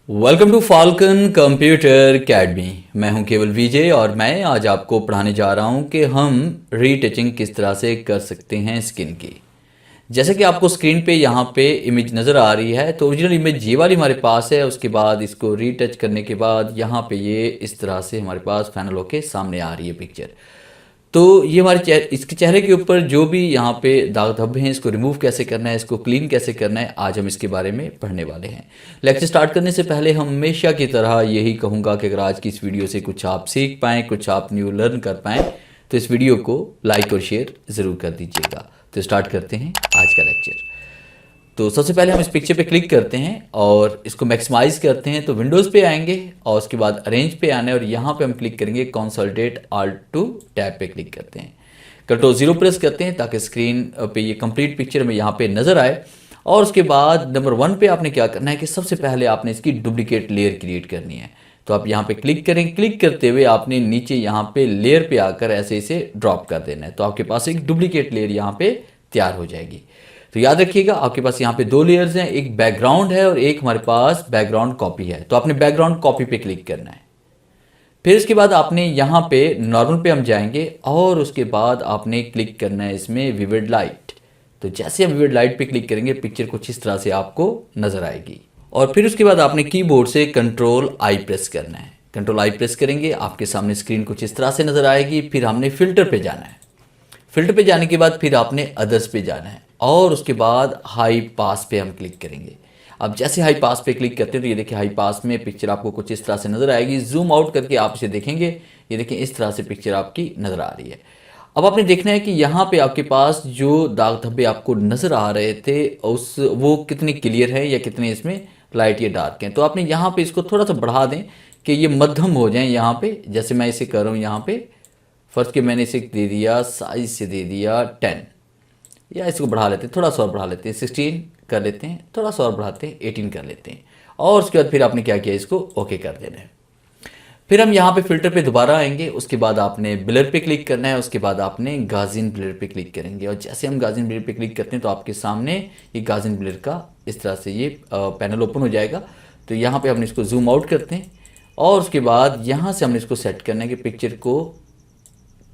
Welcome to Falcon computer academy. मैं हूं केवल विजय और मैं आज आपको पढ़ाने जा रहा हूं कि हम रीटचिंग किस तरह से कर सकते हैं स्किन की। जैसे कि आपको स्क्रीन पे यहाँ पे इमेज नज़र आ रही है, तो ओरिजिनल इमेज ये वाली हमारे पास है। उसके बाद इसको रीटच करने के बाद यहाँ पे ये इस तरह से हमारे पास फाइनल होके सामने आ रही है पिक्चर। तो ये हमारे इसके चेहरे के ऊपर जो भी यहाँ पे दाग धब्बे हैं, इसको रिमूव कैसे करना है, इसको क्लीन कैसे करना है, आज हम इसके बारे में पढ़ने वाले हैं। लेक्चर स्टार्ट करने से पहले हम हमेशा की तरह यही कहूँगा कि अगर आज की इस वीडियो से कुछ आप सीख पाएँ, कुछ आप न्यू लर्न कर पाएँ, तो इस वीडियो को लाइक और शेयर ज़रूर कर दीजिएगा। तो स्टार्ट करते हैं आज का लेक्चर। तो सबसे पहले हम इस पिक्चर पे क्लिक करते हैं और इसको मैक्सिमाइज करते हैं। तो विंडोज़ पे आएंगे और उसके बाद अरेंज पे आना है और यहाँ पे हम क्लिक करेंगे कंसोलिडेट ऑल्ट टू टैब पे क्लिक करते हैं। कंट्रोल 0 प्रेस करते हैं ताकि स्क्रीन पे ये कंप्लीट पिक्चर में यहाँ पे नज़र आए। और उसके बाद नंबर 1 पे आपने क्या करना है कि सबसे पहले आपने इसकी डुप्लीकेट लेयर क्रिएट करनी है। तो आप यहाँ पे क्लिक करें, क्लिक करते हुए आपने नीचे यहाँ पे लेयर पे आकर ऐसे इसे ड्रॉप कर देना है। तो आपके पास एक डुप्लीकेट लेयर यहाँ पे तैयार हो जाएगी। तो याद रखिएगा आपके पास यहाँ पे दो लेयर्स हैं, एक बैकग्राउंड है और एक हमारे पास बैकग्राउंड कॉपी है। तो आपने बैकग्राउंड कॉपी पे क्लिक करना है। फिर इसके बाद आपने यहाँ पे नॉर्मल पे हम जाएंगे और उसके बाद आपने क्लिक करना है इसमें विविड लाइट। तो जैसे हम विविड लाइट पे क्लिक करेंगे पिक्चर कुछ इस तरह से आपको नजर आएगी। और फिर उसके बाद आपने कीबोर्ड से कंट्रोल आई प्रेस करना है। कंट्रोल आई प्रेस करेंगे आपके सामने स्क्रीन कुछ इस तरह से नजर आएगी। फिर हमने फिल्टर पे जाना है। फिल्टर पे जाने के बाद फिर आपने अदर्स पे जाना है और उसके बाद हाई पास पे हम क्लिक करेंगे। अब जैसे हाई पास पे क्लिक करते हैं तो ये देखिए हाई पास में पिक्चर आपको कुछ इस तरह से नज़र आएगी। जूम आउट करके आप इसे देखेंगे, ये देखिए इस तरह से पिक्चर आपकी नज़र आ रही है। अब आपने देखना है कि यहाँ पे आपके पास जो दाग धब्बे आपको नज़र आ रहे थे वो कितने क्लियर है या कितने इसमें लाइट या डार्क हैं। तो आपने यहाँ पे इसको थोड़ा सा बढ़ा दें कि ये मध्यम हो जाए। यहाँ पे जैसे मैं इसे कर रहा हूँ, यहाँ पे फर्स्ट के मैंने इसे दे दिया, साइज से दे दिया 10, या इसको बढ़ा लेते हैं, थोड़ा सा और बढ़ा लेते हैं, 16 कर लेते हैं, थोड़ा सा और बढ़ाते हैं, 18 कर लेते हैं। और उसके बाद फिर आपने क्या किया, इसको ओके कर देना है। फिर हम यहाँ पे फिल्टर पे दोबारा आएंगे। उसके बाद आपने ब्लर पे क्लिक करना है। उसके बाद आपने गाजिन ब्लर पे क्लिक करेंगे और जैसे हम गाजिन ब्लर पे क्लिक करते हैं तो आपके सामने ये गाजिन ब्लर का इस तरह से ये पैनल ओपन हो जाएगा। तो यहाँ पे हमने इसको जूम आउट करते हैं और उसके बाद यहाँ से हमने इसको सेट करना है कि पिक्चर को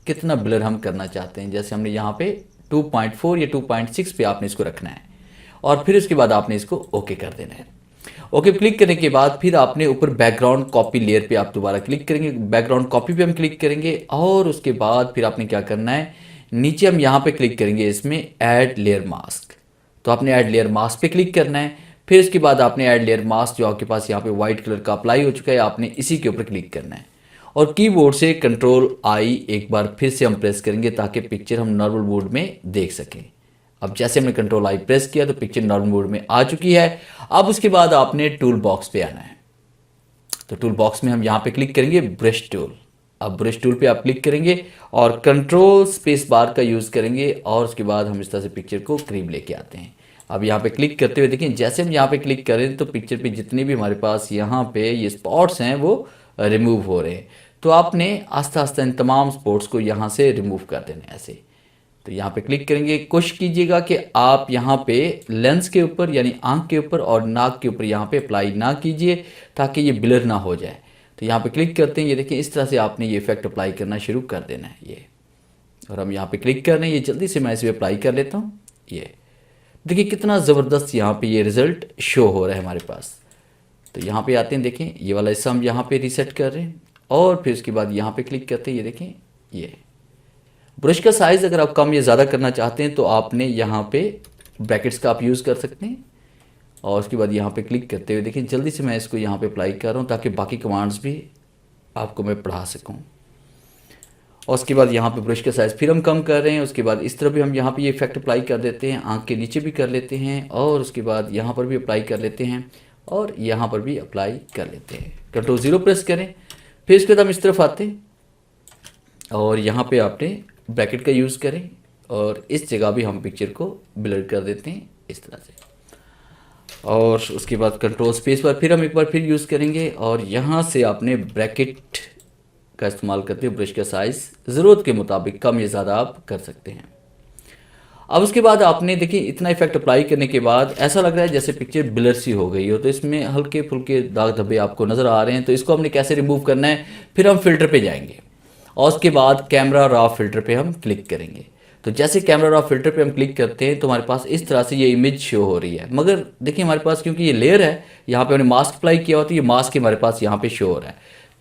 कितना ब्लर हम करना चाहते हैं। जैसे हमने यहाँ पे 2.4 या 2.6 पे आपने इसको रखना है और फिर उसके बाद आपने इसको ओके कर देना है। ओके क्लिक करने के बाद फिर आपने ऊपर बैकग्राउंड कॉपी लेयर पे आप दोबारा क्लिक करेंगे। बैकग्राउंड कॉपी पे हम क्लिक करेंगे और उसके बाद फिर आपने क्या करना है, नीचे हम यहाँ पे क्लिक करेंगे इसमें ऐड लेयर मास्क। तो आपने ऐड लेयर मास्क पे क्लिक करना है। फिर इसके बाद आपने ऐड लेयर मास्क जो आपके पास यहाँ पे व्हाइट कलर का अप्लाई हो चुका है, आपने इसी के ऊपर क्लिक करना है और कीबोर्ड से कंट्रोल आई एक बार फिर से हम प्रेस करेंगे ताकि पिक्चर हम नॉर्मल मोड में देख सकें। अब जैसे हमने कंट्रोल आई प्रेस किया तो पिक्चर नॉर्मल मोड में आ चुकी है। अब उसके बाद आपने टूल बॉक्स पे आना है। तो टूल बॉक्स में हम यहाँ पे क्लिक करेंगे ब्रश टूल। अब ब्रश टूल पे आप क्लिक करेंगे और कंट्रोल स्पेस बार का यूज़ करेंगे और उसके बाद हम इस तरह से पिक्चर को करीब लेके आते हैं। अब यहाँ पे क्लिक करते हुए देखिए जैसे हम यहाँ पे क्लिक करें तो पिक्चर पे जितने भी हमारे पास यहाँ पे ये स्पॉट्स हैं वो रिमूव हो रहे हैं। तो आपने आस्ते आस्ते इन तमाम स्पॉट्स को यहाँ से रिमूव कर देना है ऐसे। तो यहाँ पे क्लिक करेंगे, कोशिश कीजिएगा कि आप यहाँ पे लेंस के ऊपर यानी आंख के ऊपर और नाक के ऊपर यहाँ पे अप्लाई ना कीजिए ताकि ये ब्लर ना हो जाए। तो यहाँ पे क्लिक करते हैं, ये देखिए इस तरह से आपने ये इफेक्ट अप्लाई करना शुरू कर देना है ये। और हम यहाँ पे क्लिक कर रहे हैं, ये जल्दी से मैं इसे अप्लाई कर लेता हूँ। ये देखिए कितना ज़बरदस्त यहाँ पे ये रिज़ल्ट शो हो रहा है हमारे पास। तो यहाँ पे आते हैं, देखें ये वाला हिस्सा हम यहाँ पे रीसेट कर रहे हैं और फिर उसके बाद यहाँ पे क्लिक करते हैं, ये देखें ये ब्रश का साइज़ अगर आप कम या ज़्यादा करना चाहते हैं तो आपने यहाँ पे ब्रैकेट्स का आप यूज़ कर सकते हैं। और उसके बाद यहाँ पे क्लिक करते हुए देखिए जल्दी से मैं इसको यहाँ पे अप्लाई कर रहा हूँ ताकि बाकी कमांड्स भी आपको मैं पढ़ा सकूँ। और उसके बाद यहाँ पे ब्रश का साइज़ फिर हम कम कर रहे हैं। उसके बाद इस तरह भी हम यहाँ पे ये इफेक्ट अप्लाई कर देते हैं, आँख के नीचे भी कर लेते हैं और उसके बाद यहाँ पर भी अप्लाई कर लेते हैं और यहाँ पर भी अप्लाई कर लेते हैं। कंट्रोल 0 प्रेस करें। फिर इसके बाद हम इस तरफ आते हैं और यहाँ पे आपने ब्रैकेट का यूज़ करें और इस जगह भी हम पिक्चर को ब्लर कर देते हैं इस तरह से। और उसके बाद कंट्रोल स्पेस पर फिर हम एक बार फिर यूज़ करेंगे और यहाँ से आपने ब्रैकेट का इस्तेमाल करते हुए ब्रश का साइज़ ज़रूरत के मुताबिक कम या ज़्यादा आप कर सकते हैं। अब उसके बाद आपने देखिए इतना इफेक्ट अप्लाई करने के बाद ऐसा लग रहा है जैसे पिक्चर ब्लर सी हो गई हो, तो इसमें हल्के फुल्के दाग धब्बे आपको नज़र आ रहे हैं। तो इसको हमने कैसे रिमूव करना है, फिर हम फिल्टर पे जाएंगे और उसके बाद कैमरा रॉ फिल्टर पे हम क्लिक करेंगे। तो जैसे कैमरा रॉ फिल्टर पे हम क्लिक करते हैं तो हमारे पास इस तरह से ये इमेज शो हो रही है। मगर देखिए हमारे पास क्योंकि ये लेयर है, यहाँ पे हमने मास्क अप्लाई किया होता है, ये मास्क हमारे पास यहाँ पे शो हो रहा है।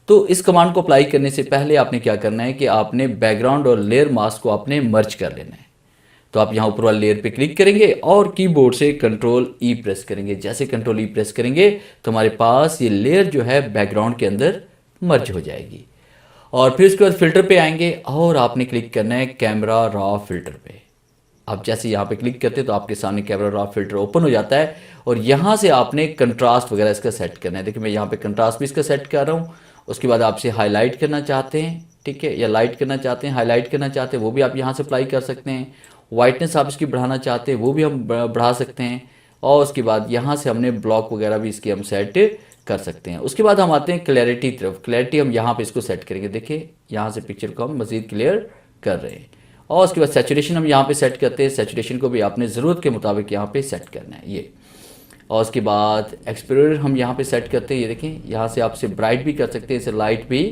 तो इस कमांड को अप्लाई करने से पहले आपने क्या करना है कि आपने बैकग्राउंड और लेयर मास्क को आपने मर्ज कर लेना है। तो आप यहाँ ऊपर वाले लेयर पे क्लिक करेंगे और कीबोर्ड से कंट्रोल ई प्रेस करेंगे। जैसे कंट्रोल ई प्रेस करेंगे तो हमारे पास ये लेयर जो है बैकग्राउंड के अंदर मर्ज हो जाएगी। और फिर उसके बाद फिल्टर पे आएंगे और आपने क्लिक करना है कैमरा रॉ फिल्टर पे। आप जैसे यहाँ पे क्लिक करते हैं तो आपके सामने कैमरा रॉ फिल्टर ओपन हो जाता है और यहाँ से आपने कंट्रास्ट वगैरह इसका सेट करना है। देखिए मैं यहाँ पे कंट्रास्ट भी इसका सेट कर रहा हूँ। उसके बाद आपसे हाईलाइट करना चाहते हैं, ठीक है, या लाइट करना चाहते हैं, हाईलाइट करना चाहते हैं, वो भी आप यहाँ से अप्लाई कर सकते हैं। वाइटनेस आप इसकी बढ़ाना चाहते हैं वो भी हम बढ़ा सकते हैं। और उसके बाद यहाँ से हमने ब्लॉक वगैरह भी इसकी हम सेट कर सकते हैं। उसके बाद हम आते हैं क्लैरिटी तरफ। क्लैरिटी हम यहाँ पे इसको सेट करेंगे। देखिए यहाँ से पिक्चर को हम मज़ीद क्लियर कर रहे हैं। और उसके बाद सैचुरेशन हम यहाँ पे सेट करते हैं। सैचुरेशन को भी आपने ज़रूरत के मुताबिक यहाँ पे सेट करना है ये। और उसके बाद एक्सपोजर हम यहाँ पे सेट करते हैं। ये देखें यहाँ से आप इसे ब्राइट भी कर सकते हैं, इसे लाइट भी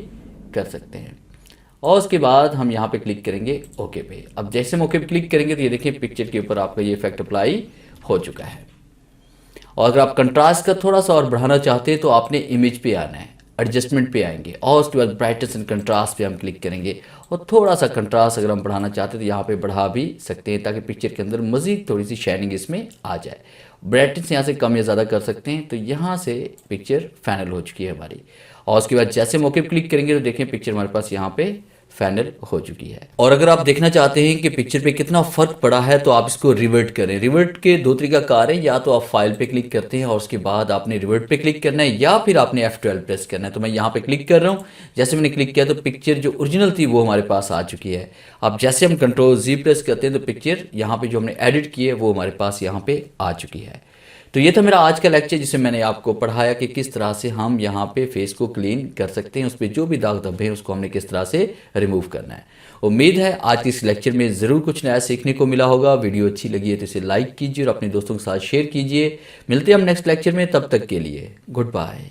कर सकते हैं। और उसके बाद हम यहाँ पे क्लिक करेंगे ओके पे। अब जैसे हम ओके पे क्लिक करेंगे तो ये देखिए पिक्चर के ऊपर आपका ये इफेक्ट अप्लाई हो चुका है। और अगर आप कंट्रास्ट का थोड़ा सा और बढ़ाना चाहते हैं तो आपने इमेज पे आना है, एडजस्टमेंट पे आएंगे और उसके बाद ब्राइटनेस एंड कंट्रास्ट पे हम क्लिक करेंगे। और थोड़ा सा कंट्रास्ट अगर हम बढ़ाना चाहते हैं तो यहाँ पे बढ़ा भी सकते हैं ताकि पिक्चर के अंदर मज़ीद थोड़ी सी शाइनिंग इसमें आ जाए। ब्राइटनेस यहाँ से कम या ज़्यादा कर सकते हैं। तो यहाँ से पिक्चर फाइनल हो चुकी है हमारी। और उसके बाद जैसे मौके पर क्लिक करेंगे तो देखें पिक्चर हमारे पास यहाँ पे फाइनल हो चुकी है। और अगर आप देखना चाहते हैं कि पिक्चर पे कितना फ़र्क पड़ा है तो आप इसको रिवर्ट करें। रिवर्ट के दो तरीका कार है, या तो आप फाइल पे क्लिक करते हैं और उसके बाद आपने रिवर्ट पे क्लिक करना है, या फिर आपने F12 प्रेस करना है। तो मैं यहाँ पे क्लिक कर रहा हूँ। जैसे मैंने क्लिक किया तो पिक्चर जो ओरिजिनल थी वो हमारे पास आ चुकी है। अब जैसे हम कंट्रोल Z प्रेस करते हैं तो पिक्चर यहाँ पे जो हमने एडिट की है वो हमारे पास यहाँ पे आ चुकी है। तो ये था मेरा आज का लेक्चर जिसमें मैंने आपको पढ़ाया कि किस तरह से हम यहाँ पे फेस को क्लीन कर सकते हैं, उस पर जो भी दाग धब्बे हैं उसको हमने किस तरह से रिमूव करना है। उम्मीद है आज के इस लेक्चर में ज़रूर कुछ नया सीखने को मिला होगा। वीडियो अच्छी लगी है तो इसे लाइक कीजिए और अपने दोस्तों के साथ शेयर कीजिए। मिलते हैं हम नेक्स्ट लेक्चर में, तब तक के लिए गुड बाय।